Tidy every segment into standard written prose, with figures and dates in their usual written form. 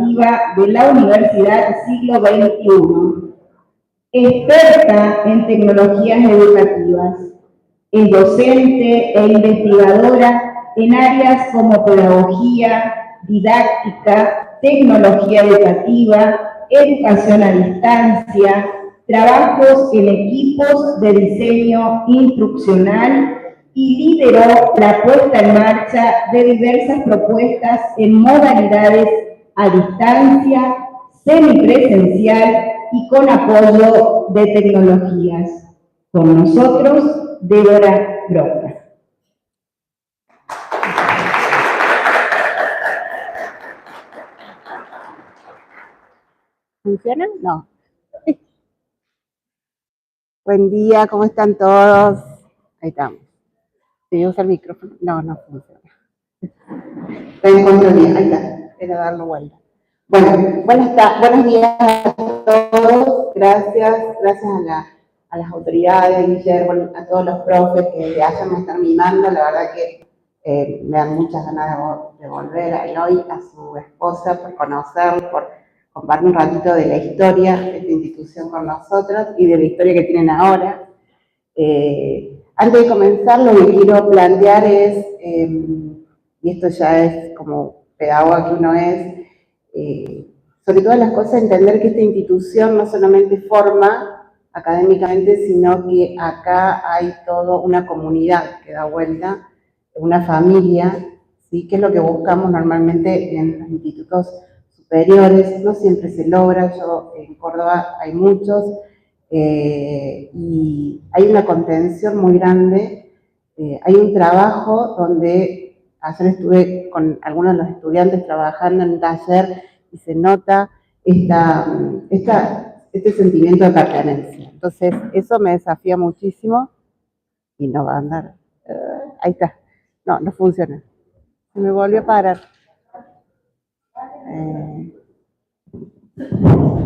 educativa de la Universidad Siglo XXI, experta en tecnologías educativas. Es docente e investigadora en áreas como pedagogía, didáctica, tecnología educativa, educación a distancia, trabajos en equipos de diseño instruccional y lideró la puesta en marcha de diversas propuestas en modalidades a distancia, semipresencial y con apoyo de tecnologías. Con nosotros, Débora Broca. ¿Funciona? No. Buen día, ¿cómo están todos? Ahí estamos. ¿Se usa el micrófono? No, no funciona. Está en control, ahí está. Era darlo vuelta. Bueno, buenos días a todos. Gracias a las autoridades, Guillermo, a todos los profes que desde allá me están mimando. La verdad que me dan muchas ganas de volver a Eloy, a su esposa, por conocerlo, por compartir un ratito de la historia de esta institución con nosotros y de la historia que tienen ahora. Antes de comenzar, lo que quiero plantear es, y esto ya es como pedagoga que uno es, sobre todas las cosas, entender que esta institución no solamente forma académicamente, sino que acá hay toda una comunidad que da vuelta, una familia, ¿sí? Que es lo que buscamos normalmente en los institutos superiores. No siempre se logra, yo en Córdoba hay muchos, y hay una contención muy grande, hay un trabajo donde ayer estuve con algunos de los estudiantes trabajando en un taller y se nota este sentimiento de pertenencia. Entonces, eso me desafía muchísimo y no va a andar. Ahí está. No, no funciona. Se me volvió a parar.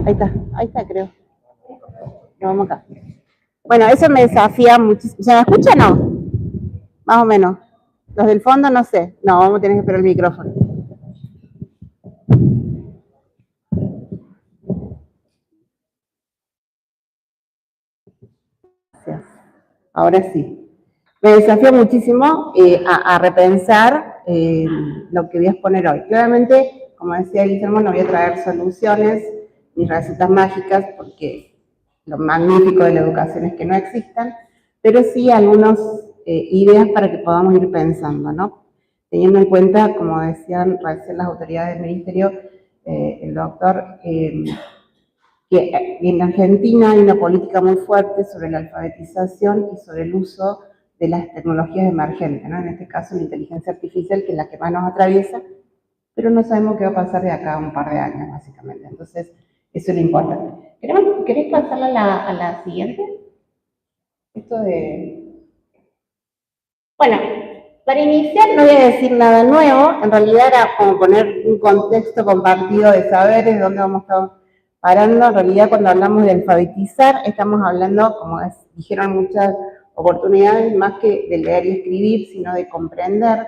Ahí está, creo. Nos vamos acá. Bueno, eso me desafía muchísimo. ¿Se me escucha o no? Más o menos. Los del fondo no sé. No, vamos a tener que esperar el micrófono. Gracias. Ahora sí. Me desafía muchísimo a repensar lo que voy a exponer hoy. Claramente, como decía Guillermo, no voy a traer soluciones ni recetas mágicas, porque lo magnífico de la educación es que no existan, pero sí algunas ideas para que podamos ir pensando, ¿no? Teniendo en cuenta, como decían recién las autoridades del Ministerio, el doctor, que en Argentina hay una política muy fuerte sobre la alfabetización y sobre el uso de las tecnologías emergentes, ¿no? En este caso la inteligencia artificial, que es la que más nos atraviesa, pero no sabemos qué va a pasar de acá a un par de años, básicamente. Entonces, eso es lo importante. ¿Querés pasarla a la siguiente? Esto de... Bueno, para iniciar no voy a decir nada nuevo, en realidad era como poner un contexto compartido de saberes, de dónde vamos a estar parando. En realidad, cuando hablamos de alfabetizar, estamos hablando, como dijeron muchas oportunidades, más que de leer y escribir, sino de comprender.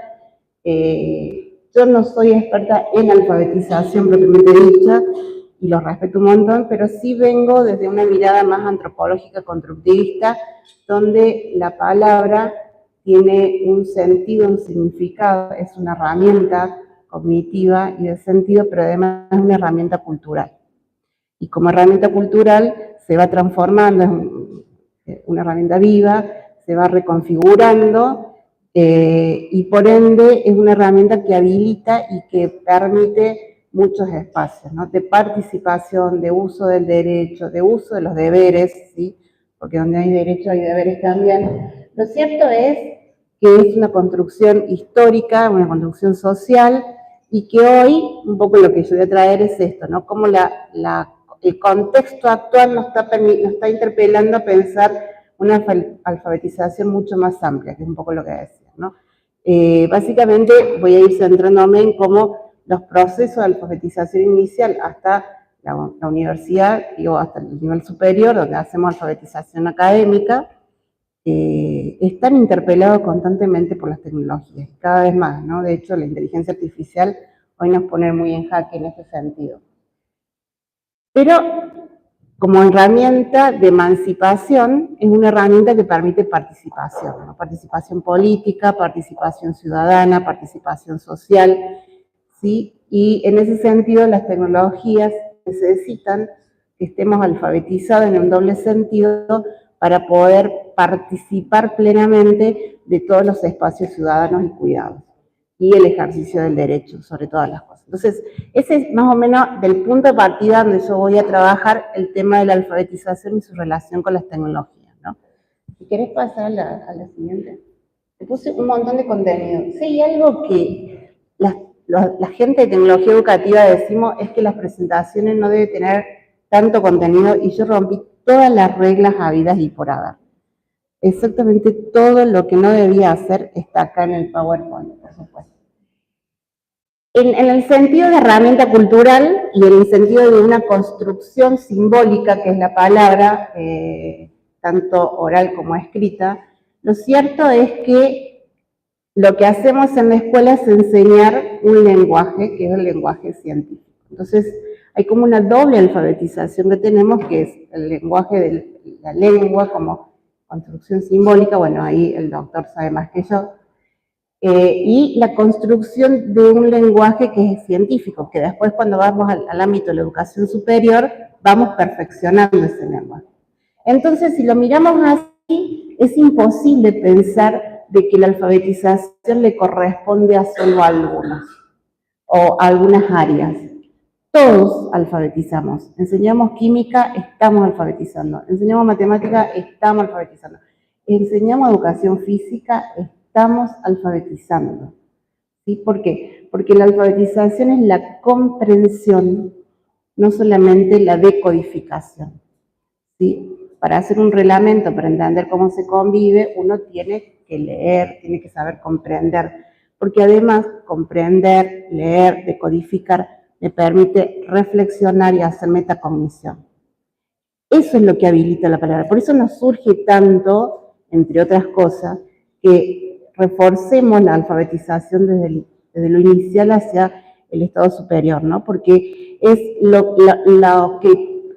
Yo no soy experta en alfabetización propiamente dicha, y lo respeto un montón, pero sí vengo desde una mirada más antropológica constructivista, donde la palabra tiene un sentido, un significado, es una herramienta cognitiva y de sentido, pero además es una herramienta cultural. Y como herramienta cultural se va transformando, es una herramienta viva, se va reconfigurando, y por ende es una herramienta que habilita y que permite muchos espacios, ¿no? De participación, de uso del derecho, de uso de los deberes, ¿sí? Porque donde hay derecho hay deberes también. Lo cierto es que es una construcción histórica, una construcción social, y que hoy, un poco lo que yo voy a traer es esto, ¿no? Cómo el contexto actual nos está interpelando a pensar una alfabetización mucho más amplia, que es un poco lo que decía, ¿no? Básicamente voy a ir centrándome en cómo los procesos de alfabetización inicial hasta la universidad, digo, hasta el nivel superior, donde hacemos alfabetización académica, están interpelados constantemente por las tecnologías, cada vez más, ¿no? De hecho, la inteligencia artificial hoy nos pone muy en jaque en ese sentido. Pero como herramienta de emancipación, es una herramienta que permite participación, ¿no? Participación política, participación ciudadana, participación social, ¿sí? Y en ese sentido las tecnologías necesitan que estemos alfabetizados en un doble sentido para poder participar plenamente de todos los espacios ciudadanos y cuidados y el ejercicio del derecho sobre todas las cosas. Entonces, ese es más o menos del punto de partida donde yo voy a trabajar el tema de la alfabetización y su relación con las tecnologías, ¿no? Si querés pasar a la siguiente. Te puse un montón de contenido. Sí, algo que la gente de tecnología educativa decimos es que las presentaciones no deben tener tanto contenido y yo rompí todas las reglas habidas y por haber. Exactamente todo lo que no debía hacer está acá en el PowerPoint, por supuesto. En el sentido de herramienta cultural y en el sentido de una construcción simbólica, que es la palabra, tanto oral como escrita, lo cierto es que lo que hacemos en la escuela es enseñar un lenguaje, que es el lenguaje científico. Entonces, hay como una doble alfabetización que tenemos, que es el lenguaje de la lengua como construcción simbólica, bueno, ahí el doctor sabe más que yo, y la construcción de un lenguaje que es científico, que después cuando vamos al ámbito de la educación superior, vamos perfeccionando ese lenguaje. Entonces, si lo miramos así, es imposible pensar de que la alfabetización le corresponde a solo algunos o a algunas áreas. Todos alfabetizamos. Enseñamos química, estamos alfabetizando. Enseñamos matemática, estamos alfabetizando. Enseñamos educación física, estamos alfabetizando. ¿Sí? ¿Por qué? Porque la alfabetización es la comprensión, no solamente la decodificación. ¿Sí? Para hacer un reglamento, para entender cómo se convive, uno tiene que leer, tiene que saber comprender. Porque además, comprender, leer, decodificar, me permite reflexionar y hacer metacognición. Eso es lo que habilita la palabra. Por eso nos surge tanto, entre otras cosas, que reforcemos la alfabetización desde lo inicial hacia el estado superior, ¿no? Porque es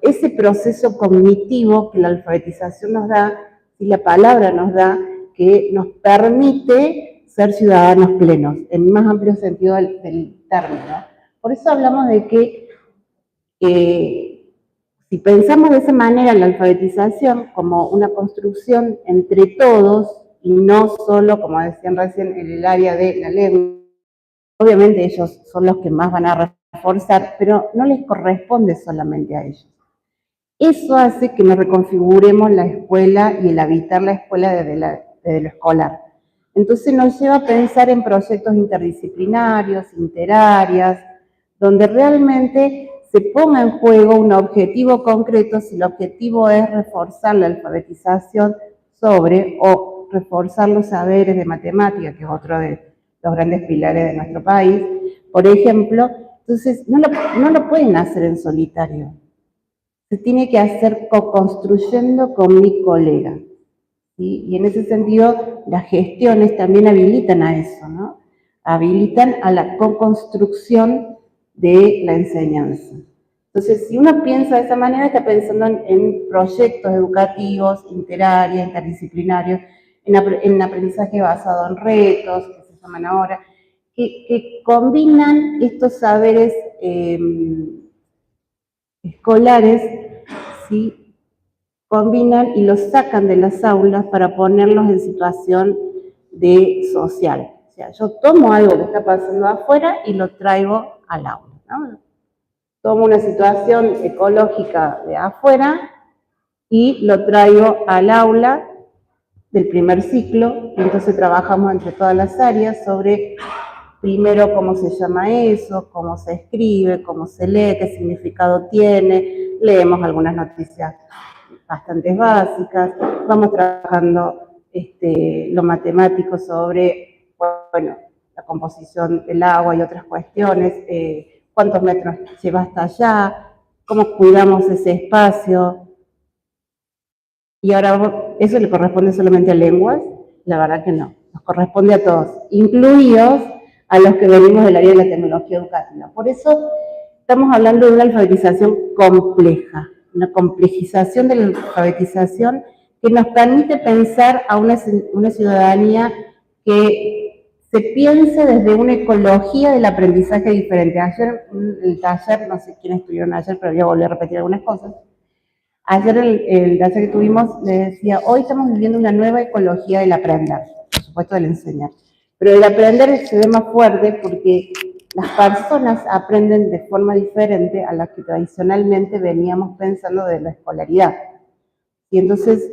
ese proceso cognitivo que la alfabetización nos da y la palabra nos da, que nos permite ser ciudadanos plenos, en el más amplio sentido del término. Por eso hablamos de que si pensamos de esa manera la alfabetización como una construcción entre todos y no solo, como decían recién, en el área de la lengua, obviamente ellos son los que más van a reforzar, pero no les corresponde solamente a ellos. Eso hace que nos reconfiguremos la escuela y el habitar la escuela desde lo escolar. Entonces nos lleva a pensar en proyectos interdisciplinarios, interáreas, donde realmente se ponga en juego un objetivo concreto, si el objetivo es reforzar la alfabetización o reforzar los saberes de matemática, que es otro de los grandes pilares de nuestro país, por ejemplo. Entonces no lo pueden hacer en solitario. Se tiene que hacer co-construyendo con mi colega. ¿Sí? Y en ese sentido, las gestiones también habilitan a eso, ¿no? Habilitan a la co-construcción de la enseñanza. Entonces, si uno piensa de esa manera, está pensando en proyectos educativos, interáreas, interdisciplinarios, en aprendizaje basado en retos, que se llaman ahora, que combinan estos saberes escolares, ¿sí? Combinan y los sacan de las aulas para ponerlos en situación de social. O sea, yo tomo algo que está pasando afuera y lo traigo al aula, ¿no? Tomo una situación ecológica de afuera y lo traigo al aula del primer ciclo, y entonces trabajamos entre todas las áreas sobre, primero, cómo se llama eso, cómo se escribe, cómo se lee, qué significado tiene, leemos algunas noticias bastante básicas, vamos trabajando lo matemático sobre, bueno, la composición del agua y otras cuestiones, cuántos metros lleva hasta allá, cómo cuidamos ese espacio. Y ahora, ¿eso le corresponde solamente a lenguas? La verdad que no, nos corresponde a todos, incluidos a los que venimos del área de la tecnología educativa. Por eso estamos hablando de una alfabetización compleja, una complejización de la alfabetización que nos permite pensar a una ciudadanía que se piense desde una ecología del aprendizaje diferente. Ayer, el taller, no sé quiénes estuvieron ayer, pero voy a volver a repetir algunas cosas. Ayer el taller que tuvimos le decía, hoy estamos viviendo una nueva ecología del aprender, por supuesto del enseñar. Pero el aprender se ve más fuerte porque las personas aprenden de forma diferente a la que tradicionalmente veníamos pensando de la escolaridad. Y entonces,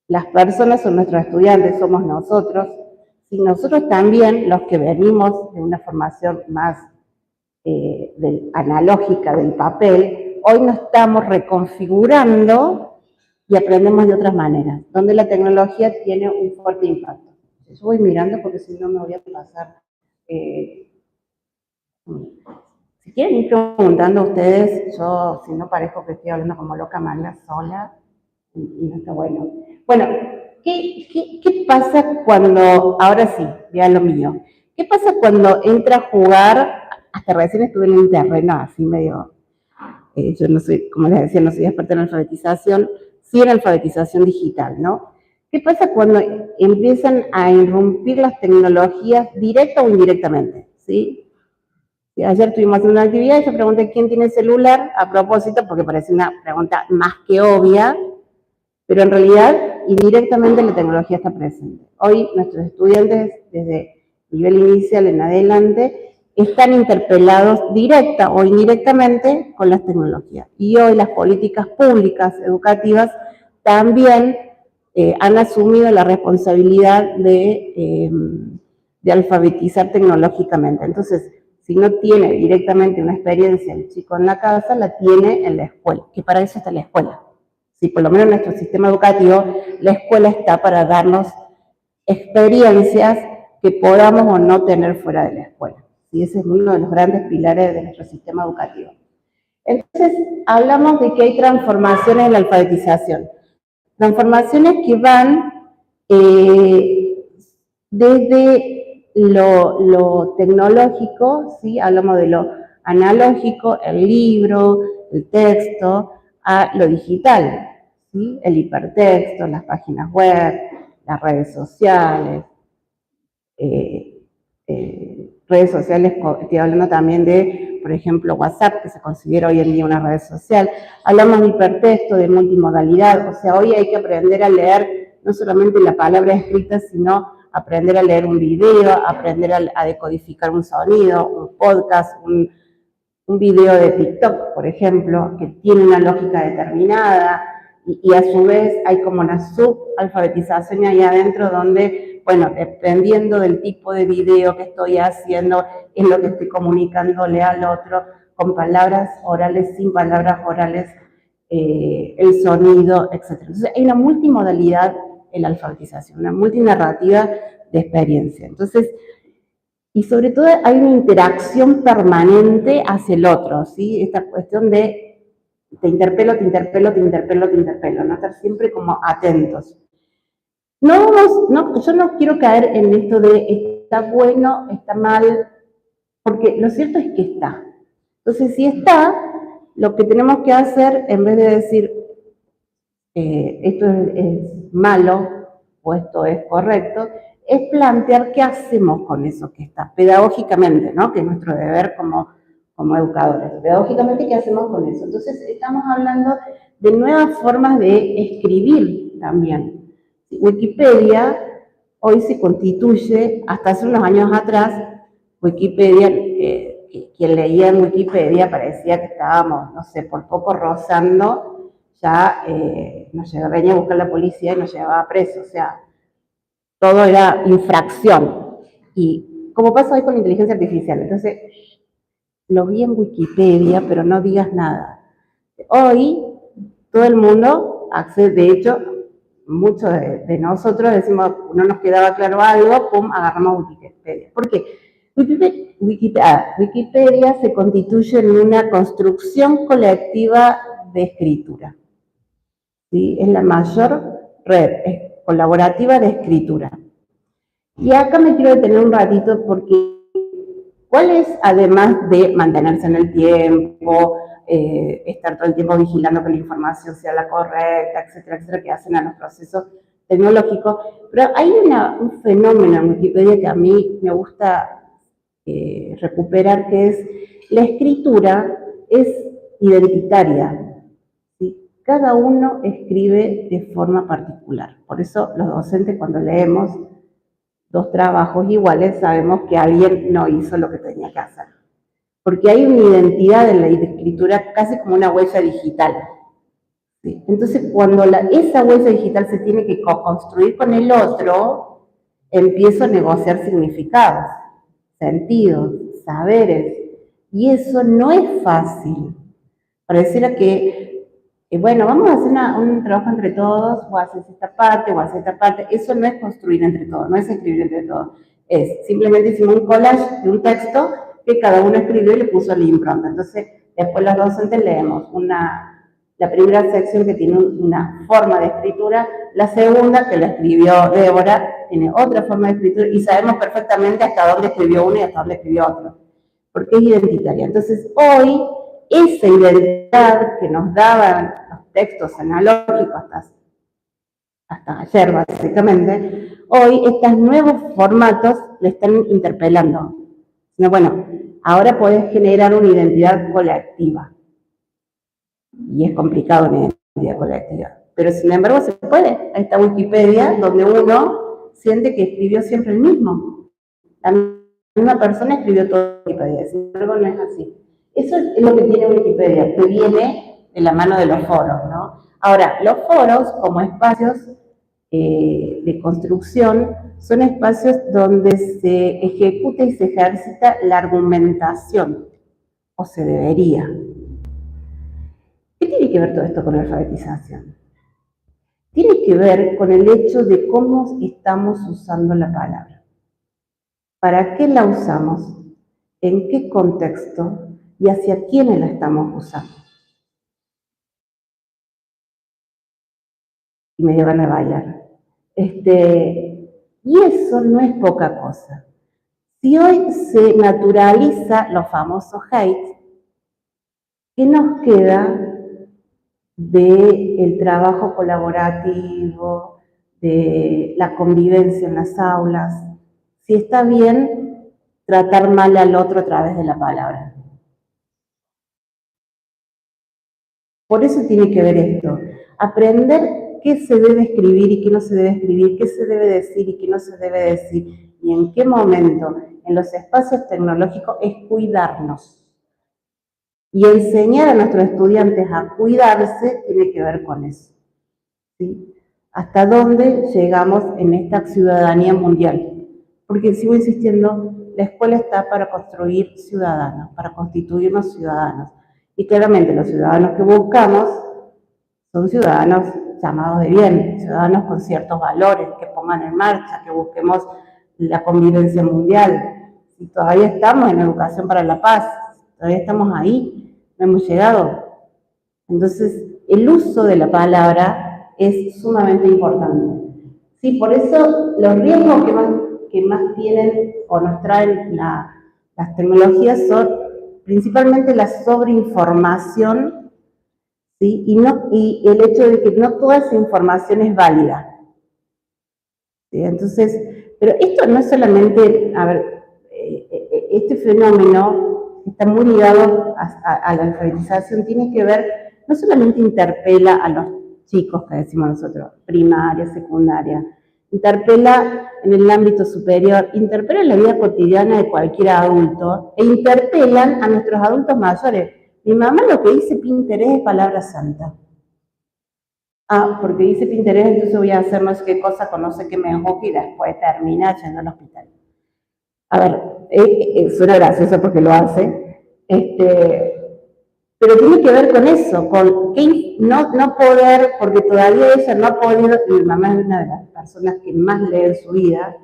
las personas son nuestros estudiantes, somos nosotros, y nosotros también, los que venimos de una formación más analógica del papel, hoy nos estamos reconfigurando y aprendemos de otras maneras, donde la tecnología tiene un fuerte impacto. Yo voy mirando porque si no me voy a pasar. Si quieren ir preguntando a ustedes, yo si no parezco que estoy hablando como loca mala sola, y no está bueno. Bueno, ¿qué pasa cuando, ahora sí, ya lo mío, qué pasa cuando entra a jugar, hasta recién estuve en un terreno así medio, yo no soy, como les decía, no soy experta en alfabetización, sí en alfabetización digital, ¿no? ¿Qué pasa cuando empiezan a irrumpir las tecnologías directa o indirectamente? ¿Sí? Ayer estuvimos haciendo una actividad y yo pregunté quién tiene celular, a propósito, porque parece una pregunta más que obvia, pero en realidad indirectamente la tecnología está presente. Hoy nuestros estudiantes, desde nivel inicial en adelante, están interpelados directa o indirectamente con las tecnologías. Y hoy las políticas públicas educativas también han asumido la responsabilidad de alfabetizar tecnológicamente. Entonces, si no tiene directamente una experiencia el chico en la casa, la tiene en la escuela, que para eso está la escuela. Si por lo menos en nuestro sistema educativo, la escuela está para darnos experiencias que podamos o no tener fuera de la escuela. Y ese es uno de los grandes pilares de nuestro sistema educativo. Entonces, hablamos de que hay transformaciones en la alfabetización. Transformaciones que van desde lo tecnológico, ¿sí? Hablamos de lo analógico, el libro, el texto, a lo digital, ¿sí? El hipertexto, las páginas web, las redes sociales, estoy hablando también de, por ejemplo, WhatsApp, que se considera hoy en día una red social. Hablamos de hipertexto, de multimodalidad, o sea, hoy hay que aprender a leer no solamente la palabra escrita, sino aprender a leer un video, aprender a decodificar un sonido, un podcast, un video de TikTok, por ejemplo, que tiene una lógica determinada, y a su vez hay como una subalfabetización ahí adentro donde, bueno, dependiendo del tipo de video que estoy haciendo, es lo que estoy comunicándole al otro, con palabras orales, sin palabras orales, el sonido, etc. Entonces hay una multimodalidad en la alfabetización, una multinarrativa de experiencia. Entonces, y sobre todo hay una interacción permanente hacia el otro, ¿sí? Esta cuestión de te interpelo, ¿no? Estar siempre como atentos. Yo no quiero caer en esto de está bueno, está mal, porque lo cierto es que está. Entonces, si está, lo que tenemos que hacer, en vez de decir esto es malo o esto es correcto, es plantear qué hacemos con eso que está, pedagógicamente, ¿no? Que es nuestro deber como educadores. Pedagógicamente, ¿qué hacemos con eso? Entonces, estamos hablando de nuevas formas de escribir también. Wikipedia hoy se constituye, hasta hace unos años atrás, Wikipedia, quien leía en Wikipedia parecía que estábamos, no sé, por poco rozando, ya nos venía a buscar la policía y nos llevaba preso, o sea, todo era infracción. Y como pasa hoy con la inteligencia artificial, entonces, lo vi en Wikipedia, pero no digas nada. Hoy, todo el mundo accede, de hecho, muchos de nosotros decimos, no nos quedaba claro algo, pum, agarramos Wikipedia. ¿Por qué? Wikipedia se constituye en una construcción colectiva de escritura. ¿Sí? Es la mayor red colaborativa de escritura. Y acá me quiero detener un ratito porque ¿cuál es, además de mantenerse en el tiempo, estar todo el tiempo vigilando que la información sea la correcta, etcétera, etcétera, que hacen a los procesos tecnológicos? Pero hay un fenómeno en Wikipedia que a mí me gusta recuperar, que es la escritura es identitaria. ¿Sí? Cada uno escribe de forma particular. Por eso los docentes, cuando leemos dos trabajos iguales, sabemos que alguien no hizo lo que tenía que hacer. Porque hay una identidad en la escritura casi como una huella digital. ¿Sí? Entonces, cuando esa huella digital se tiene que construir con el otro, empiezo a negociar significados, sentidos, saberes. Y eso no es fácil. Pareciera que, bueno, vamos a hacer un trabajo entre todos, o haces esta parte, o haces esta parte. Eso no es construir entre todos, no es escribir entre todos. Es simplemente hicimos un collage de un texto que cada uno escribió y le puso la impronta. Entonces, después los docentes leemos la primera sección que tiene una forma de escritura, la segunda, que la escribió Débora, tiene otra forma de escritura, y sabemos perfectamente hasta dónde escribió uno y hasta dónde escribió otro, porque es identitaria. Entonces, hoy, esa identidad que nos daban los textos analógicos hasta ayer, básicamente, hoy estos nuevos formatos le están interpelando. Bueno, ahora podés generar una identidad colectiva. Y es complicado una identidad colectiva. Pero sin embargo se puede. Ahí está Wikipedia, donde uno siente que escribió siempre el mismo. La misma persona escribió todo Wikipedia, sin embargo no es así. Eso es lo que tiene Wikipedia, que viene de la mano de los foros, ¿no? Ahora, los foros, como espacios de construcción, son espacios donde se ejecuta y se ejercita la argumentación, o se debería. ¿Qué tiene que ver todo esto con la alfabetización? Tiene que ver con el hecho de cómo estamos usando la palabra. ¿Para qué la usamos? ¿En qué contexto? ¿Y hacia quiénes la estamos usando? Y me dio ganas de bailar. Y eso no es poca cosa. Si hoy se naturaliza los famosos hate, ¿qué nos queda del trabajo colaborativo, de la convivencia en las aulas? Si está bien tratar mal al otro a través de la palabra. Por eso tiene que ver esto, aprender qué se debe escribir y qué no se debe escribir, qué se debe decir y qué no se debe decir, y en qué momento en los espacios tecnológicos es cuidarnos. Y enseñar a nuestros estudiantes a cuidarse tiene que ver con eso. ¿Sí? ¿Hasta dónde llegamos en esta ciudadanía mundial? Porque sigo insistiendo, la escuela está para construir ciudadanos, para constituirnos ciudadanos. Y claramente los ciudadanos que buscamos son ciudadanos llamados de bien, ciudadanos con ciertos valores, que pongan en marcha, que busquemos la convivencia mundial. Y todavía estamos en educación para la paz, todavía estamos ahí, no hemos llegado. Entonces, el uso de la palabra es sumamente importante. Sí, por eso los riesgos que más tienen o nos traen las tecnologías son principalmente la sobreinformación, ¿sí? Y el hecho de que no toda esa información es válida. ¿Sí? Entonces, pero esto no es solamente, a ver, este fenómeno está muy ligado a la alfabetización, tiene que ver, no solamente interpela a los chicos, que decimos nosotros, primaria, secundaria, interpela en el ámbito superior, interpela en la vida cotidiana de cualquier adulto, e interpelan a nuestros adultos mayores. Mi mamá lo que dice Pinterest es palabra santa. Ah, porque dice Pinterest, entonces voy a hacer no sé qué cosa con no sé qué me enfoque y después termina yendo al hospital. A ver, suena gracioso porque lo hace, pero tiene que ver con eso, con que no poder, porque todavía ella no ha podido, y mi mamá es una de las personas que más lee en su vida,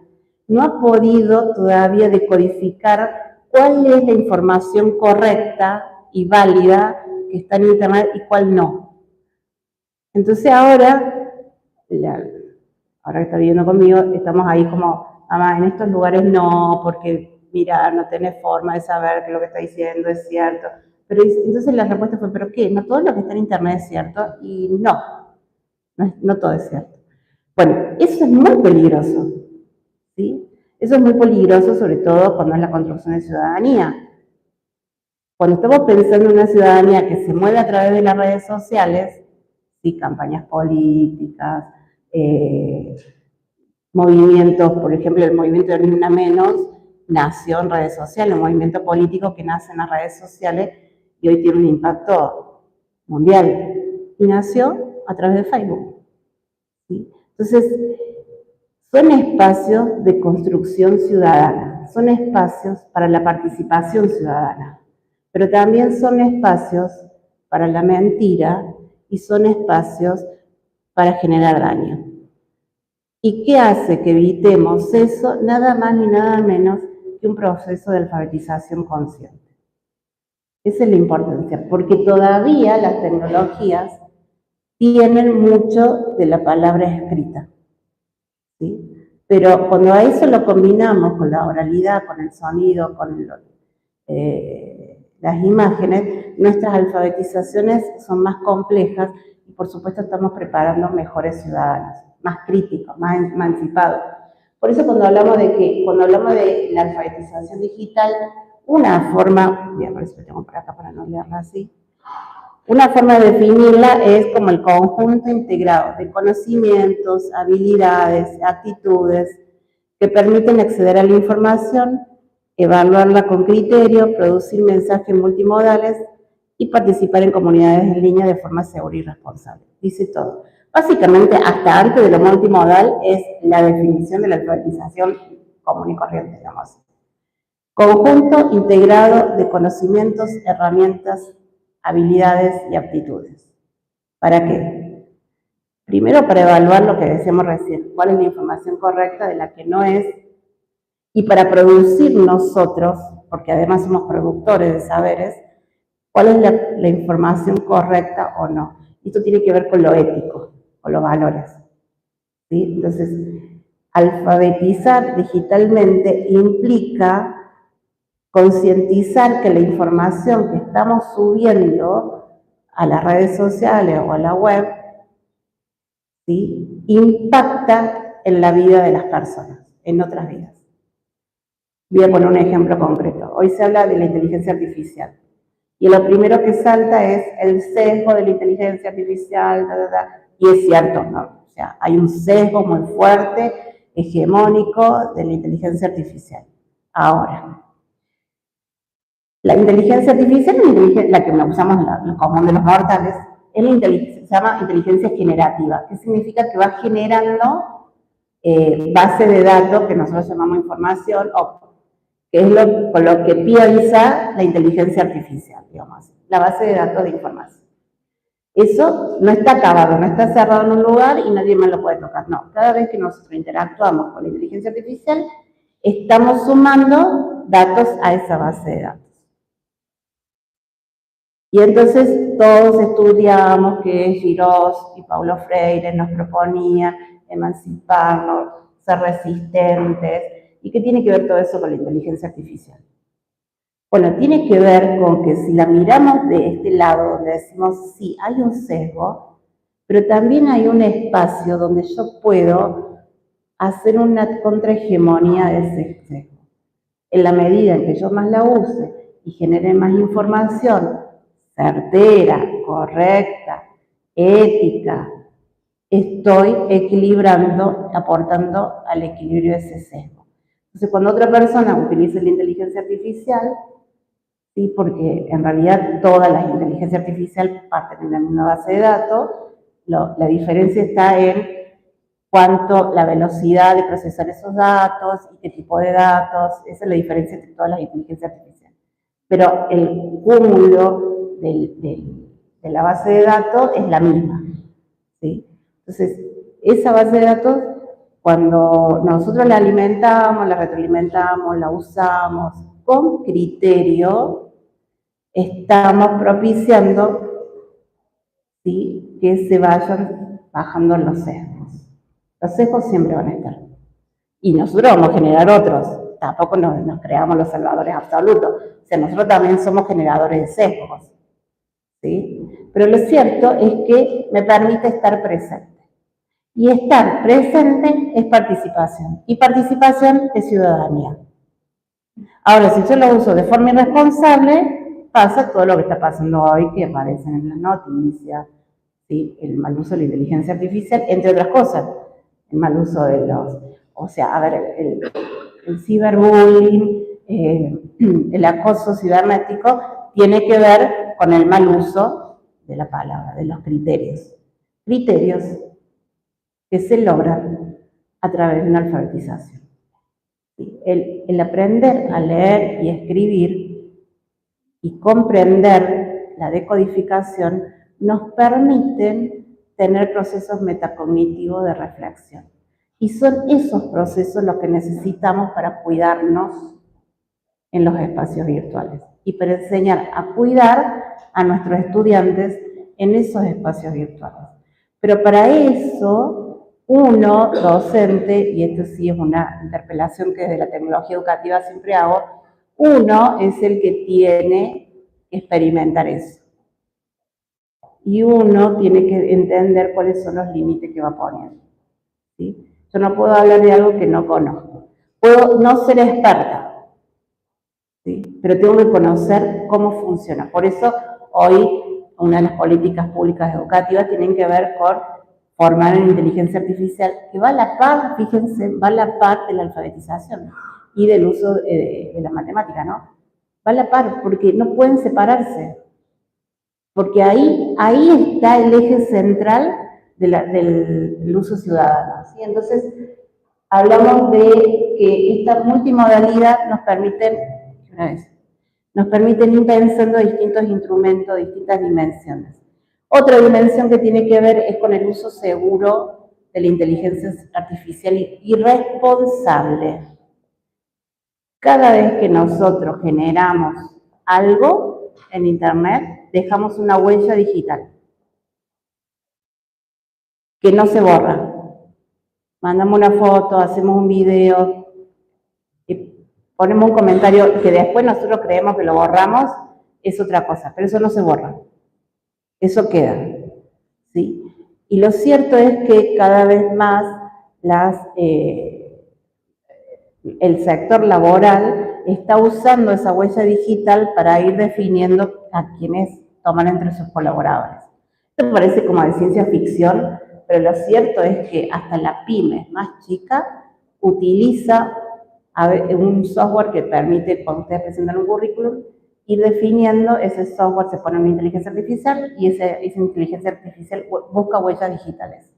no ha podido todavía decodificar cuál es la información correcta y válida que está en internet y cuál no. Entonces ahora que está viviendo conmigo, estamos ahí como mamá, en estos lugares no, porque mira, no tenés forma de saber que lo que está diciendo es cierto. Pero entonces la respuesta fue, ¿pero qué? No todo lo que está en internet es cierto, y no todo es cierto. Bueno, eso es muy peligroso, ¿sí? Eso es muy peligroso, sobre todo cuando es la construcción de ciudadanía. Cuando estamos pensando en una ciudadanía que se mueve a través de las redes sociales, ¿sí? Campañas políticas, movimientos, por ejemplo, el movimiento de Ni Una Menos nació en redes sociales, un movimiento político que nace en las redes sociales y hoy tiene un impacto mundial. Y nació a través de Facebook, ¿sí? Entonces, son espacios de construcción ciudadana, son espacios para la participación ciudadana, pero también son espacios para la mentira y son espacios para generar daño. ¿Y qué hace que evitemos eso? Nada más ni nada menos que un proceso de alfabetización consciente. Esa es la importancia, porque todavía las tecnologías tienen mucho de la palabra escrita, ¿sí? Pero cuando a eso lo combinamos con la oralidad, con el sonido, con las imágenes, nuestras alfabetizaciones son más complejas y por supuesto estamos preparando mejores ciudadanos, más críticos, más emancipados. Por eso cuando hablamos de la alfabetización digital, una forma, voy a ver si lo tengo por acá para no leerla así, una forma de definirla es como el conjunto integrado de conocimientos, habilidades, actitudes que permiten acceder a la información, evaluarla con criterio, producir mensajes multimodales y participar en comunidades en línea de forma segura y responsable. Dice todo. Básicamente, hasta antes de lo multimodal es la definición de la alfabetización común y corriente, digamos. Conjunto integrado de conocimientos, herramientas, habilidades y aptitudes. ¿Para qué? Primero, para evaluar lo que decíamos recién, cuál es la información correcta de la que no es, y para producir nosotros, porque además somos productores de saberes, cuál es la información correcta o no. Esto tiene que ver con lo ético, con los valores, ¿sí? Entonces, alfabetizar digitalmente implica concientizar que la información que estamos subiendo a las redes sociales o a la web, ¿sí? Impacta en la vida de las personas, en otras vidas. Voy a poner un ejemplo concreto. Hoy se habla de la inteligencia artificial. Y lo primero que salta es el sesgo de la inteligencia artificial, y es cierto, ¿no? O sea, hay un sesgo muy fuerte, hegemónico de la inteligencia artificial. Ahora, la inteligencia artificial, la que usamos lo común de los mortales, es la inteligencia, se llama inteligencia generativa, que significa que va generando base de datos que nosotros llamamos información, o que es con lo que piensa la inteligencia artificial, digamos así, la base de datos de información. Eso no está acabado, no está cerrado en un lugar y nadie más lo puede tocar. No, cada vez que nosotros interactuamos con la inteligencia artificial, estamos sumando datos a esa base de datos. Y entonces todos estudiamos que Girós y Paulo Freire nos proponían emanciparnos, ser resistentes. ¿Y qué tiene que ver todo eso con la inteligencia artificial? Bueno, tiene que ver con que si la miramos de este lado, donde decimos, sí, hay un sesgo, pero también hay un espacio donde yo puedo hacer una contrahegemonía de ese sesgo. En la medida en que yo más la use y genere más información certera, correcta, ética, estoy equilibrando, aportando al equilibrio de ese sesgo. Entonces, cuando otra persona utiliza la inteligencia artificial, sí, porque en realidad todas las inteligencias artificiales parten de la misma base de datos, la diferencia está en cuánto, la velocidad de procesar esos datos y qué tipo de datos, esa es la diferencia entre todas las inteligencias artificiales. Pero el cúmulo de la base de datos es la misma, ¿sí? Entonces, esa base de datos, cuando nosotros la alimentamos, la retroalimentamos, la usamos con criterio, estamos propiciando, ¿sí?, que se vayan bajando los sesgos. Los sesgos siempre van a estar. Y nosotros vamos a generar otros. Tampoco nos creamos los salvadores absolutos. O sea, nosotros también somos generadores de sesgos. ¿Sí? Pero lo cierto es que me permite estar presente. Y estar presente es participación. Y participación es ciudadanía. Ahora, si yo lo uso de forma irresponsable, pasa todo lo que está pasando hoy, que aparecen en las noticias, ¿sí? El mal uso de la inteligencia artificial, entre otras cosas. El mal uso de los... O sea, a ver, el ciberbullying, el acoso cibernético, tiene que ver con el mal uso de la palabra, de los criterios. Criterios que se logran a través de una alfabetización. El aprender a leer y escribir y comprender la decodificación nos permiten tener procesos metacognitivos de reflexión. Y son esos procesos los que necesitamos para cuidarnos en los espacios virtuales y para enseñar a cuidar a nuestros estudiantes en esos espacios virtuales. Pero para eso, uno, docente, y esto sí es una interpelación que desde la tecnología educativa siempre hago, uno es el que tiene que experimentar eso. Y uno tiene que entender cuáles son los límites que va poniendo. ¿Sí? Yo no puedo hablar de algo que no conozco. Puedo no ser experta, ¿sí? Pero tengo que conocer cómo funciona. Por eso hoy una de las políticas públicas educativas tienen que ver con formar en inteligencia artificial, que va a la par, fíjense, va a la par de la alfabetización y del uso de la matemática, ¿no? Va a la par, porque no pueden separarse. Porque ahí está el eje central del uso ciudadano, ¿sí? Entonces, hablamos de que esta multimodalidad nos permite ir pensando distintos instrumentos, distintas dimensiones. Otra dimensión que tiene que ver es con el uso seguro de la inteligencia artificial y responsable. Cada vez que nosotros generamos algo en Internet, dejamos una huella digital que no se borra. Mandamos una foto, hacemos un video, y ponemos un comentario que después nosotros creemos que lo borramos, es otra cosa, pero eso no se borra. Eso queda, ¿sí? Y lo cierto es que cada vez más el sector laboral está usando esa huella digital para ir definiendo a quienes toman entre sus colaboradores. Esto parece como de ciencia ficción, pero lo cierto es que hasta la pyme más chica utiliza un software que permite, cuando ustedes presentan un currículum, ir definiendo ese software, se pone una inteligencia artificial y esa inteligencia artificial busca huellas digitales.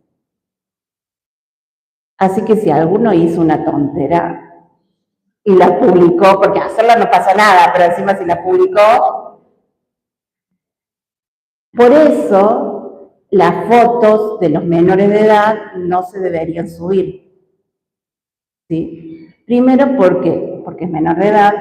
Así que si alguno hizo una tontera y la publicó, porque hacerla no pasa nada, pero encima si la publicó, por eso las fotos de los menores de edad no se deberían subir. ¿Sí? Primero porque es menor de edad,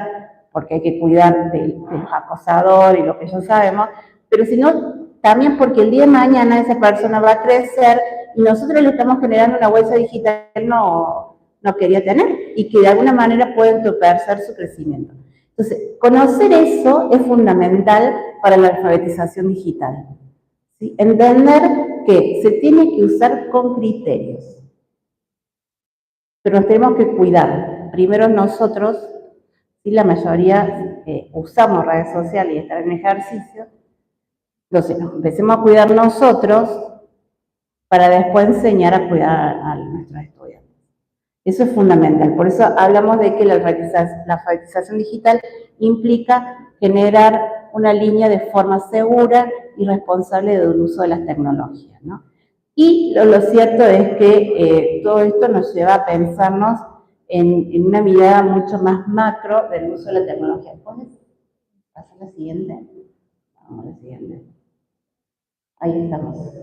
porque hay que cuidar de los acosadores y lo que ya sabemos, pero sino también porque el día de mañana esa persona va a crecer y nosotros le estamos generando una huella digital que no quería tener y que de alguna manera puede entorpecer su crecimiento. Entonces, conocer eso es fundamental para la alfabetización digital. ¿Sí? Entender que se tiene que usar con criterios, pero nos tenemos que cuidar. Primero nosotros, si la mayoría usamos redes sociales y estar en ejercicio, entonces nos empecemos a cuidar nosotros para después enseñar a cuidar a nuestros estudiantes. Eso es fundamental. Por eso hablamos de que la alfabetización digital implica generar una línea de forma segura y responsable del uso de las tecnologías, ¿no? Y lo cierto es que todo esto nos lleva a pensarnos en una mirada mucho más macro del uso de la tecnología. ¿Puedes pasar la siguiente? Vamos a la siguiente. Ahí estamos.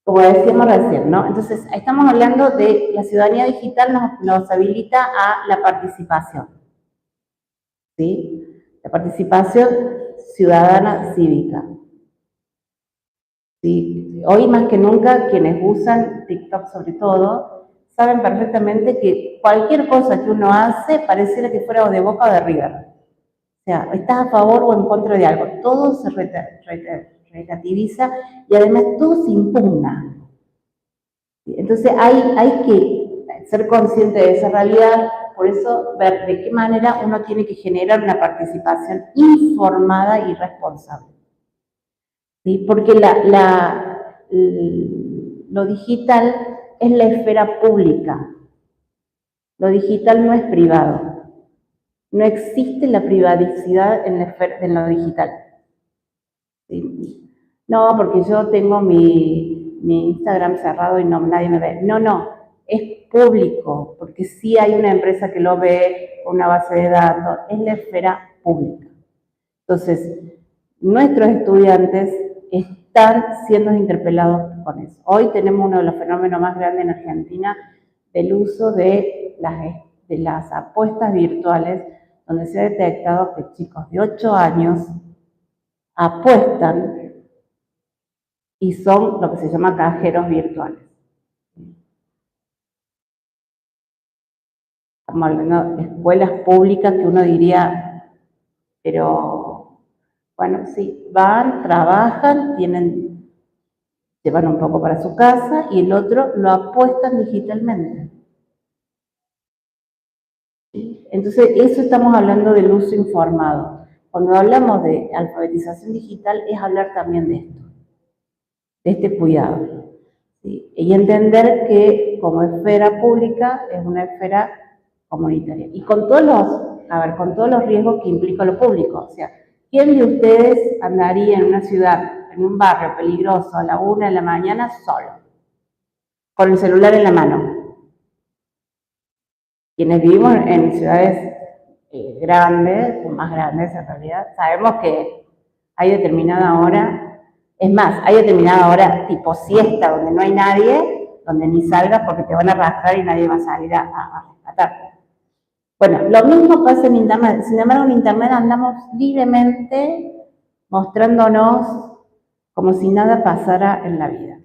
Como decíamos recién, ¿no? Entonces, estamos hablando de la ciudadanía digital nos habilita a la participación, ¿sí? La participación ciudadana cívica. ¿Sí? Hoy más que nunca, quienes usan TikTok sobre todo, saben perfectamente que cualquier cosa que uno hace pareciera que fuera o de Boca o de River. O sea, estás a favor o en contra de algo. Todo se relativiza y además todo se impugna. Entonces hay que ser consciente de esa realidad, por eso ver de qué manera uno tiene que generar una participación informada y responsable. ¿Sí? Porque lo digital es la esfera pública, lo digital no es privado. No existe la privacidad en lo digital. ¿Sí? No, porque yo tengo mi Instagram cerrado y nadie me ve. No, es público, porque sí hay una empresa que lo ve, una base de datos, es la esfera pública. Entonces, nuestros estudiantes están siendo interpelados con eso. Hoy tenemos uno de los fenómenos más grandes en Argentina del uso de las apuestas virtuales, donde se ha detectado que chicos de 8 años apuestan y son lo que se llama cajeros virtuales. Estamos hablando de escuelas públicas que uno diría, pero bueno, sí, van, trabajan, llevan un poco para su casa y el otro lo apuestan digitalmente. Entonces, eso estamos hablando del uso informado. Cuando hablamos de alfabetización digital es hablar también de esto, de este cuidado. ¿Sí? Y entender que como esfera pública es una esfera comunitaria. Y con con todos los riesgos que implica lo público. O sea, ¿quién de ustedes andaría en una ciudad, en un barrio peligroso a la 1 de la mañana solo? Con el celular en la mano. Quienes vivimos en ciudades grandes, más grandes en realidad, sabemos que hay determinada hora, es más, hay determinada hora tipo siesta, donde no hay nadie, donde ni salgas porque te van a arrastrar y nadie va a salir a rescatarte. Bueno, lo mismo pasa en Internet, sin embargo en Internet andamos libremente mostrándonos como si nada pasara en la vida.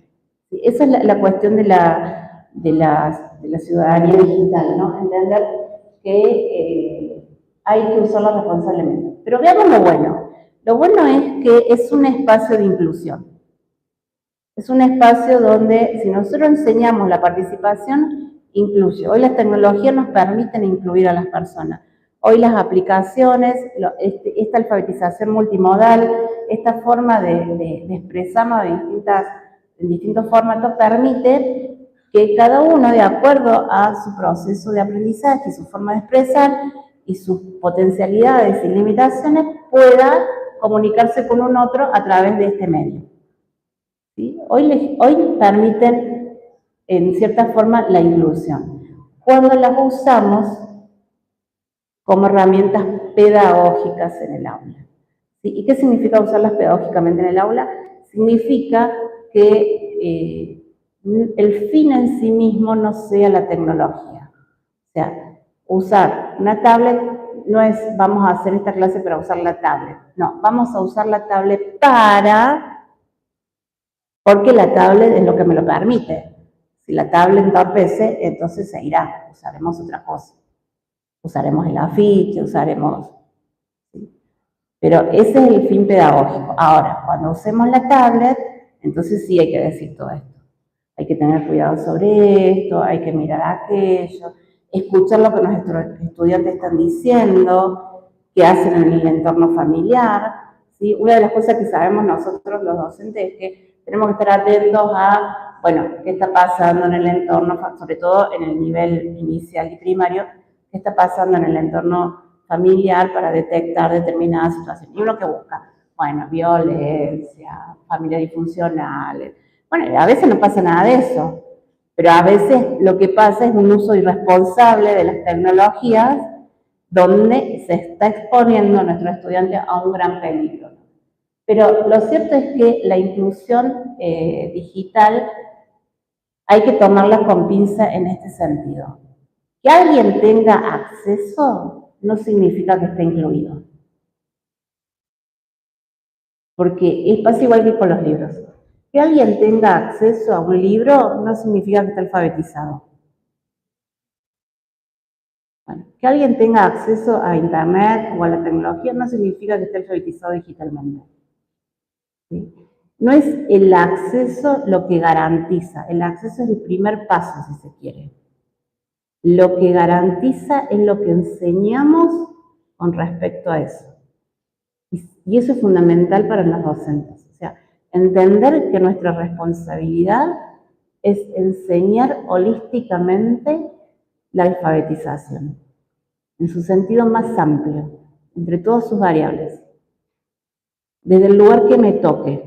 Esa es la cuestión de la ciudadanía digital, ¿no? Entender que hay que usarla responsablemente. Pero veamos lo bueno. Lo bueno es que es un espacio de inclusión. Es un espacio donde, si nosotros enseñamos la participación, incluye. Hoy las tecnologías nos permiten incluir a las personas. Hoy las aplicaciones, esta alfabetización multimodal, esta forma de expresarnos en distintos formatos, permite que cada uno, de acuerdo a su proceso de aprendizaje y su forma de expresar y sus potencialidades y limitaciones, pueda comunicarse con un otro a través de este medio. ¿Sí? Hoy permiten, en cierta forma, la inclusión. Cuando las usamos como herramientas pedagógicas en el aula. ¿Sí? ¿Y qué significa usarlas pedagógicamente en el aula? Significa que el fin en sí mismo no sea la tecnología. O sea, usar una tablet no es vamos a hacer esta clase para usar la tablet. No, vamos a usar la tablet porque la tablet es lo que me lo permite. Si la tablet entorpece, entonces se irá, usaremos otra cosa. Usaremos el afiche, usaremos... ¿sí? Pero ese es el fin pedagógico. Ahora, cuando usemos la tablet, entonces sí hay que decir todo esto. Hay que tener cuidado sobre esto, hay que mirar aquello, escuchar lo que nuestros estudiantes están diciendo, qué hacen en el entorno familiar. ¿Sí? Una de las cosas que sabemos nosotros los docentes es que tenemos que estar atentos a, bueno, qué está pasando en el entorno, sobre todo en el nivel inicial y primario, qué está pasando en el entorno familiar para detectar determinadas situaciones. Y uno que busca, bueno, violencia, familia disfuncional. Bueno, a veces no pasa nada de eso, pero a veces lo que pasa es un uso irresponsable de las tecnologías donde se está exponiendo a nuestro estudiante a un gran peligro. Pero lo cierto es que la inclusión digital hay que tomarla con pinza en este sentido. Que alguien tenga acceso no significa que esté incluido. Porque pasa igual que con los libros. Que alguien tenga acceso a un libro no significa que esté alfabetizado. Que alguien tenga acceso a Internet o a la tecnología no significa que esté alfabetizado digitalmente. ¿Sí? No es el acceso lo que garantiza, el acceso es el primer paso, si se quiere. Lo que garantiza es lo que enseñamos con respecto a eso. Y eso es fundamental para los docentes. O sea, entender que nuestra responsabilidad es enseñar holísticamente la alfabetización, en su sentido más amplio, entre todas sus variables, desde el lugar que me toque.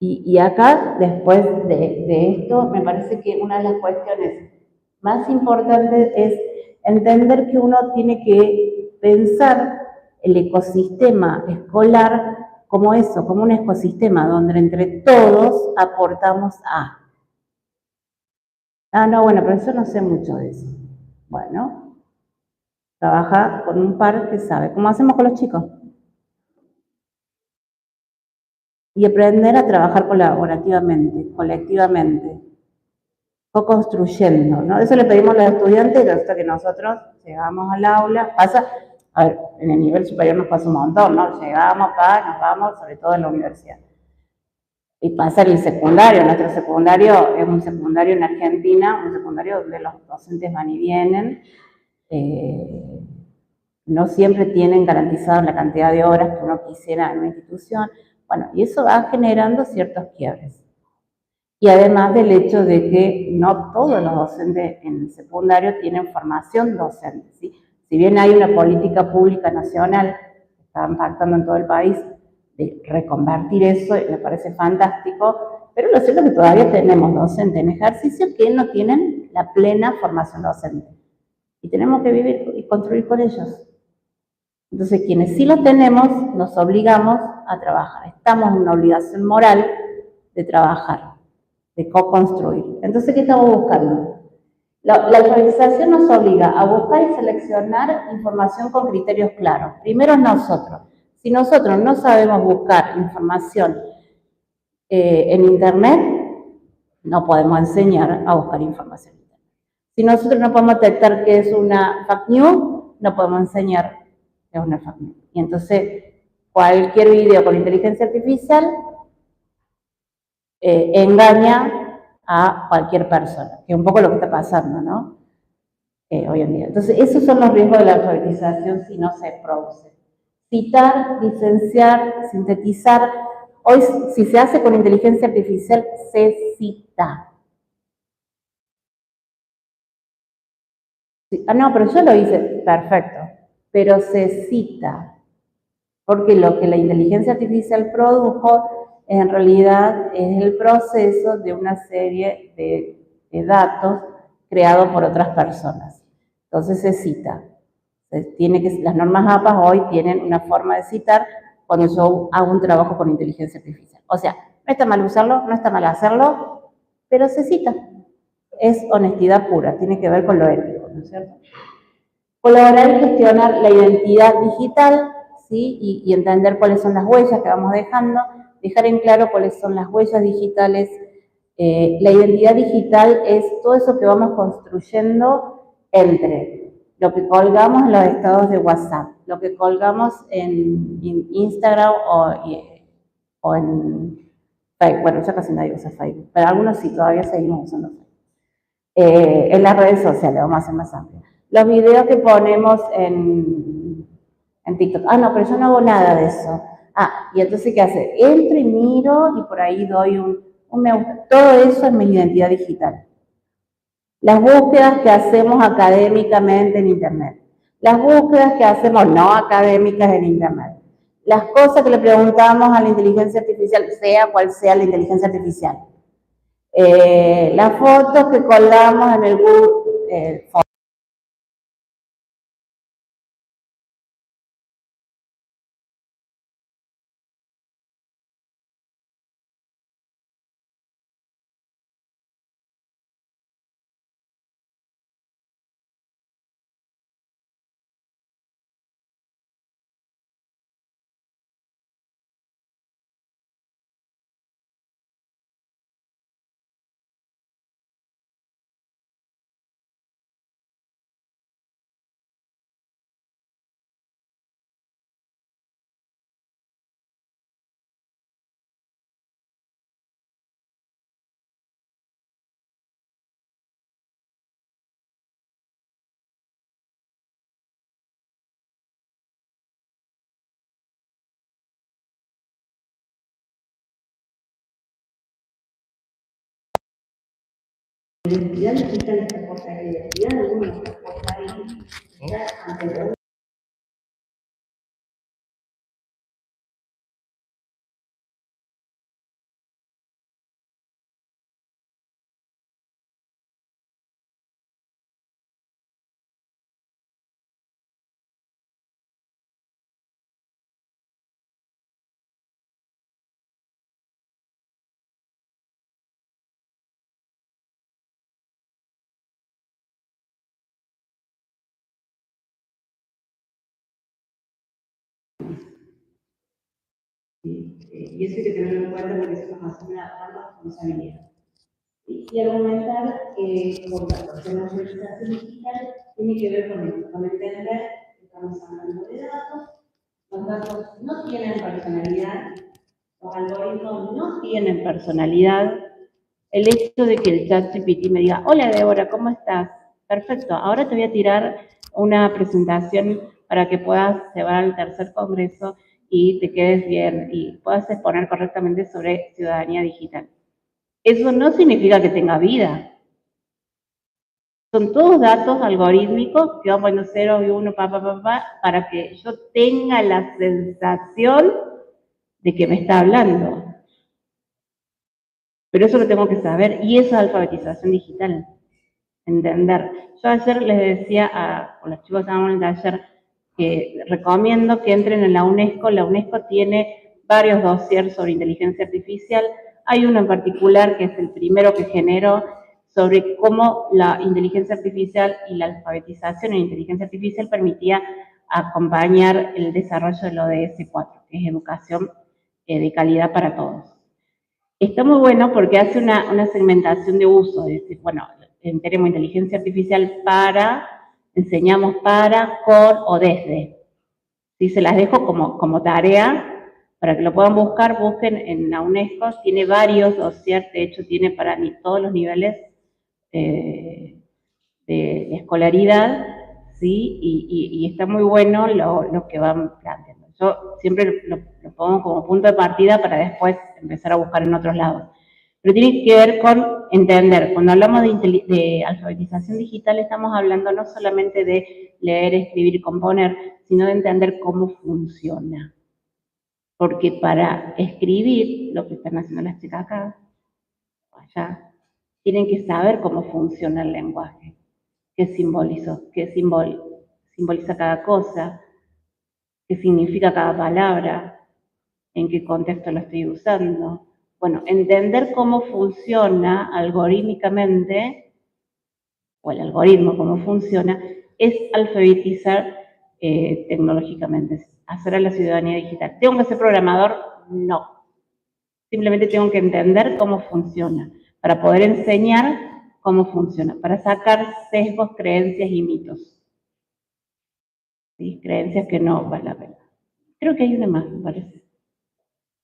Y acá, después de esto, me parece que una de las cuestiones más importantes es entender que uno tiene que pensar el ecosistema escolar como eso, como un ecosistema donde entre todos aportamos a. Ah, no, bueno, pero yo no sé mucho de eso. Bueno, trabaja con un par que sabe, como hacemos con los chicos. Y aprender a trabajar colaborativamente, colectivamente, co-construyendo, ¿no? Eso le pedimos a los estudiantes, hasta que nosotros llegamos al aula, pasa, a ver, en el nivel superior nos pasa un montón, ¿no? Llegamos acá, nos vamos, sobre todo en la universidad. Y pasa en el secundario, nuestro secundario es un secundario en Argentina, un secundario donde los docentes van y vienen, no siempre tienen garantizado la cantidad de horas que uno quisiera en una institución, bueno, y eso va generando ciertos quiebres. Y además del hecho de que no todos los docentes en el secundario tienen formación docente, ¿sí? Si bien hay una política pública nacional que está impactando en todo el país de reconvertir eso, y me parece fantástico, pero lo cierto es que todavía tenemos docentes en ejercicio que no tienen la plena formación docente. Y tenemos que vivir y construir con ellos. Entonces, quienes sí lo tenemos, nos obligamos a trabajar. Estamos en una obligación moral de trabajar, de co-construir. Entonces, ¿qué estamos buscando? La alfabetización nos obliga a buscar y seleccionar información con criterios claros. Primero nosotros. Si nosotros no sabemos buscar información en Internet, no podemos enseñar a buscar información en Internet. Si nosotros no podemos detectar qué es una fake news, no podemos enseñar qué es una fake news. Y entonces, cualquier video con inteligencia artificial engaña a cualquier persona, que es un poco lo que está pasando, ¿no? Hoy en día. Entonces, esos son los riesgos de la alfabetización si no se produce. Citar, licenciar, sintetizar. Hoy, si se hace con inteligencia artificial, se cita. Ah, no, pero yo lo hice, perfecto. Pero se cita. Porque lo que la inteligencia artificial produjo en realidad es el proceso de una serie de datos creados por otras personas. Entonces se cita. Las normas APA hoy tienen una forma de citar cuando yo hago un trabajo con inteligencia artificial. O sea, no está mal usarlo, no está mal hacerlo, pero se cita. Es honestidad pura, tiene que ver con lo ético, ¿no es cierto? Colaborar y gestionar la identidad digital, ¿sí? Y entender cuáles son las huellas que vamos dejando, dejar en claro cuáles son las huellas digitales. La identidad digital es todo eso que vamos construyendo entre lo que colgamos en los estados de WhatsApp, lo que colgamos en Instagram o en Facebook. Bueno, ya casi nadie usa Facebook, pero algunos sí, todavía seguimos usando Facebook. En las redes sociales, vamos a hacer más amplio. Los videos que ponemos en TikTok. Ah, no, pero yo no hago nada de eso. Ah, y entonces, ¿qué hace? Entro y miro y por ahí doy un me gusta. Todo eso es mi identidad digital. Las búsquedas que hacemos académicamente en Internet. Las búsquedas que hacemos no académicas en Internet. Las cosas que le preguntamos a la inteligencia artificial, sea cual sea la inteligencia artificial. Las fotos que colgamos en el Google identidad digital está por la identidad de uno está por ahí, está ante y eso hay que tenerlo en cuenta porque eso nos hace una gran responsabilidad. Y argumentar que por la profesionalización digital tiene que ver con esto, con entender que estamos hablando de datos, los datos no tienen personalidad, los algoritmos no tienen personalidad. El hecho de que el ChatGPT me diga, hola Débora, ¿cómo estás? Perfecto, ahora te voy a tirar una presentación para que puedas llevar al tercer congreso y te quedes bien y puedas exponer correctamente sobre ciudadanía digital. Eso no significa que tenga vida. Son todos datos algorítmicos que van poniendo 0 y 1, para que yo tenga la sensación de que me está hablando. Pero eso lo tengo que saber y eso es alfabetización digital. Entender. Yo ayer les decía a los chicos que estaban en el taller que recomiendo que entren en la UNESCO. La UNESCO tiene varios dossiers sobre inteligencia artificial. Hay uno en particular que es el primero que generó sobre cómo la inteligencia artificial y la alfabetización en inteligencia artificial permitía acompañar el desarrollo del ODS 4, que es educación de calidad para todos. Está muy bueno porque hace una segmentación de uso, es decir, bueno, tenemos inteligencia artificial para, enseñamos para, con o desde. Si se las dejo como tarea, para que lo puedan buscar, busquen en la UNESCO, tiene varios dossiers, de hecho tiene para todos los niveles de escolaridad, ¿sí? Y está muy bueno lo que van planteando. Yo siempre lo pongo como punto de partida para después empezar a buscar en otros lados. Pero tiene que ver con entender, cuando hablamos de alfabetización digital estamos hablando no solamente de leer, escribir y componer, sino de entender cómo funciona. Porque para escribir, lo que están haciendo las chicas acá, allá, tienen que saber cómo funciona el lenguaje, qué simboliza cada cosa, qué significa cada palabra, en qué contexto lo estoy usando. Bueno, entender cómo funciona algorítmicamente, o el algoritmo cómo funciona, es alfabetizar tecnológicamente, hacer a la ciudadanía digital. ¿Tengo que ser programador? No. Simplemente tengo que entender cómo funciona, para poder enseñar cómo funciona, para sacar sesgos, creencias y mitos. ¿Sí? Creencias que no vale la pena. Creo que hay una más, me parece.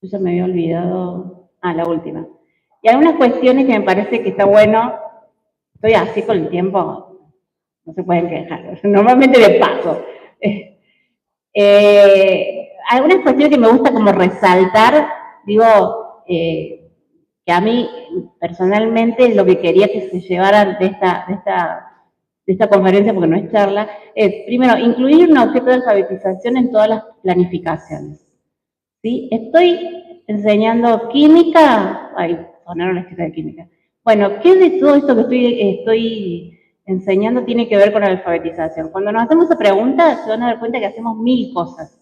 Yo ya me había olvidado. Ah, la última. Y algunas cuestiones que me parece que está bueno. Estoy así con el tiempo, no se pueden quejar. Normalmente me paso. Algunas cuestiones que me gusta como resaltar, digo, que a mí personalmente lo que quería que se llevaran de esta conferencia, porque no es charla, es, primero, incluir un objeto de alfabetización en todas las planificaciones. ¿Sí? Estoy enseñando química, ay, sonaron las chicas de química. Bueno, ¿qué de todo esto que estoy enseñando tiene que ver con la alfabetización? Cuando nos hacemos esa pregunta, se van a dar cuenta que hacemos 1000 cosas.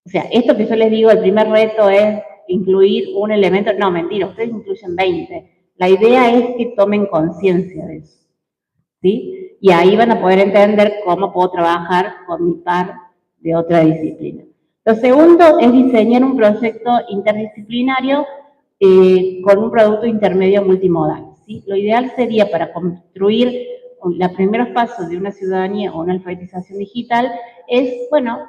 O sea, esto que yo les digo, el primer reto es incluir un elemento, no, mentira, ustedes incluyen 20. La idea es que tomen conciencia de eso, ¿sí? Y ahí van a poder entender cómo puedo trabajar con mi par de otra disciplina. Lo segundo es diseñar un proyecto interdisciplinario con un producto intermedio multimodal, ¿sí? Lo ideal sería para construir los primeros pasos de una ciudadanía o una alfabetización digital es, bueno,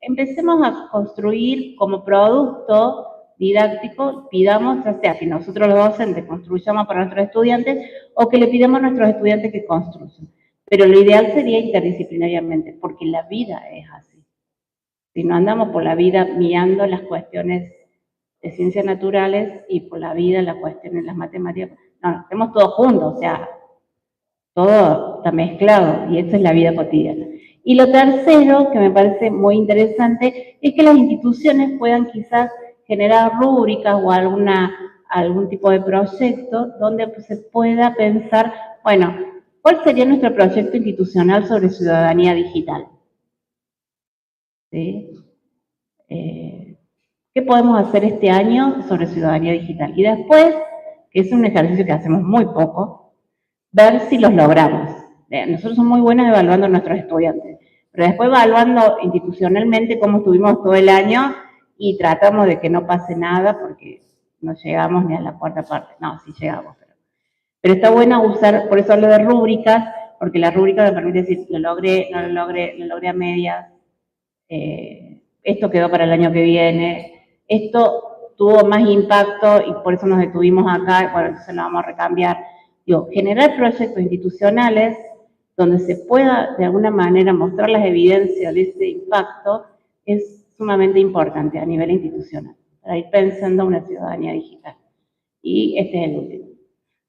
empecemos a construir como producto didáctico, pidamos, ya sea que nosotros los docentes construyamos para nuestros estudiantes o que le pidamos a nuestros estudiantes que construyan. Pero lo ideal sería interdisciplinariamente, porque la vida es así. Si no andamos por la vida mirando las cuestiones de ciencias naturales y por la vida las cuestiones de las matemáticas, no, hacemos todo juntos, o sea, todo está mezclado y esa es la vida cotidiana. Y lo tercero, que me parece muy interesante, es que las instituciones puedan quizás generar rúbricas o algún tipo de proyecto donde pues, se pueda pensar, bueno, ¿cuál sería nuestro proyecto institucional sobre ciudadanía digital? ¿Sí? ¿Qué podemos hacer este año sobre ciudadanía digital? Y después, que es un ejercicio que hacemos muy poco, ver si los logramos. Nosotros somos muy buenos evaluando a nuestros estudiantes, pero después evaluando institucionalmente cómo estuvimos todo el año y tratamos de que no pase nada porque no llegamos ni a la cuarta parte. No, sí llegamos, pero está bueno usar, por eso hablo de rúbricas, porque la rúbrica me permite decir, lo logré, no lo logré, lo logré a medias, esto quedó para el año que viene, esto tuvo más impacto y por eso nos detuvimos acá, bueno, entonces lo vamos a recambiar. Digo, generar proyectos institucionales donde se pueda de alguna manera mostrar las evidencias de ese impacto es sumamente importante a nivel institucional, para ir pensando una ciudadanía digital. Y este es el último.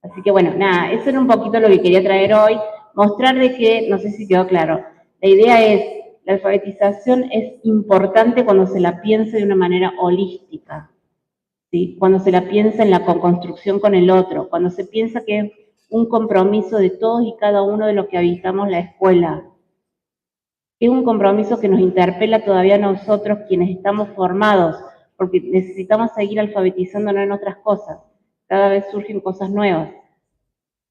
Así que bueno, nada, eso era un poquito lo que quería traer hoy, mostrar de que, no sé si quedó claro, la idea es, la alfabetización es importante cuando se la piensa de una manera holística, ¿sí? Cuando se la piensa en la construcción con el otro, cuando se piensa que es un compromiso de todos y cada uno de los que habitamos la escuela. Es un compromiso que nos interpela todavía a nosotros quienes estamos formados, porque necesitamos seguir alfabetizándonos en otras cosas. Cada vez surgen cosas nuevas.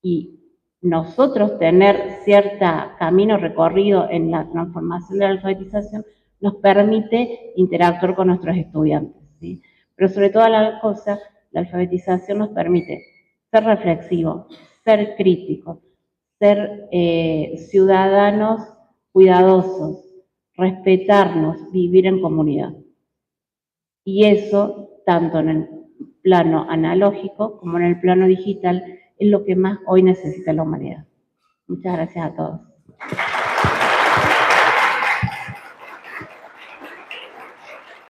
Y nosotros tener cierto camino recorrido en la transformación de la alfabetización nos permite interactuar con nuestros estudiantes, ¿sí? Pero sobre todas las cosas, la alfabetización nos permite ser reflexivos, ser críticos, ser ciudadanos cuidadosos, respetarnos, vivir en comunidad. Y eso, tanto en el plano analógico como en el plano digital, es lo que más hoy necesita la humanidad. Muchas gracias a todos.